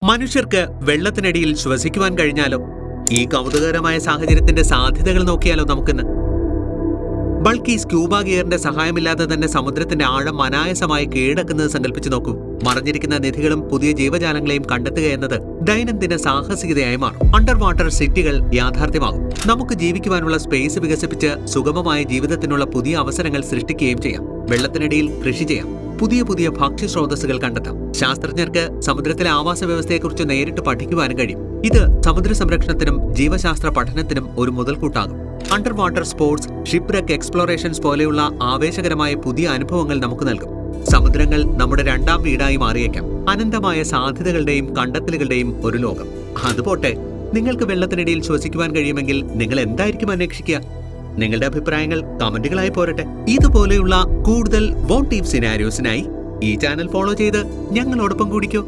മനുഷ്യർക്ക് വെള്ളത്തിനടിയിൽ ശ്വസിക്കുവാൻ കഴിഞ്ഞാലോ? ഈ കൗതുകകരമായ സാഹചര്യത്തിന്റെ സാധ്യതകൾ നോക്കിയാലോ നമുക്കിന്ന്? ബൾക്കി സ്ക്യൂബ ഗിയറിന്റെ സഹായമില്ലാതെ തന്നെ സമുദ്രത്തിന്റെ ആഴം അനായാസമായി കീഴടക്കുന്നത് സങ്കല്പിച്ചു നോക്കൂ. മറഞ്ഞിരിക്കുന്ന നിധികളും പുതിയ ജീവജാലങ്ങളെയും കണ്ടെത്തുക എന്നത് ദൈനംദിന സാഹസികതയായി മാറും. അണ്ടർ വാട്ടർ സിറ്റികൾ യാഥാർത്ഥ്യമാകും. നമുക്ക് ജീവിക്കുവാനുള്ള സ്പേസ് വികസിപ്പിച്ച് സുഗമമായ ജീവിതത്തിനുള്ള പുതിയ അവസരങ്ങൾ സൃഷ്ടിക്കുകയും ചെയ്യാം. വെള്ളത്തിനടിയിൽ കൃഷി ചെയ്യാം. പുതിയ പുതിയ ഭക്ഷ്യസ്രോതസ്സുകൾ കണ്ടെത്താം. ശാസ്ത്രജ്ഞർക്ക് സമുദ്രത്തിലെ ആവാസ വ്യവസ്ഥയെക്കുറിച്ച് നേരിട്ട് പഠിക്കുവാനും കഴിയും. ഇത് സമുദ്ര സംരക്ഷണത്തിനും ജീവശാസ്ത്ര പഠനത്തിനും ഒരു മുതൽക്കൂട്ടാകും. അണ്ടർ വാട്ടർ സ്പോർട്സ്, ഷിപ്പ്റെക്ക് എക്സ്പ്ലോറേഷൻസ് പോലെയുള്ള ആവേശകരമായ പുതിയ അനുഭവങ്ങൾ നമുക്ക് നൽകും. സമുദ്രങ്ങൾ നമ്മുടെ രണ്ടാം വീടായി മാറിയേക്കാം. അനന്തമായ സാധ്യതകളുടെയും കണ്ടെത്തലുകളുടെയും ഒരു ലോകം. അതുപോട്ടെ, നിങ്ങൾക്ക് വെള്ളത്തിനടിയിൽ ശ്വസിക്കുവാൻ കഴിയുമെങ്കിൽ നിങ്ങൾ എന്തായിരിക്കും അന്വേഷിക്കുക? നിങ്ങളുടെ അഭിപ്രായങ്ങൾ കമന്റുകളായി പോരട്ടെ. ഇതുപോലെയുള്ള കൂടുതൽ വോട്ട് ടീം സിനാരിയോസിനായി ഈ ചാനൽ ഫോളോ ചെയ്ത് ഞങ്ങളോടൊപ്പം കൂടിക്കോ.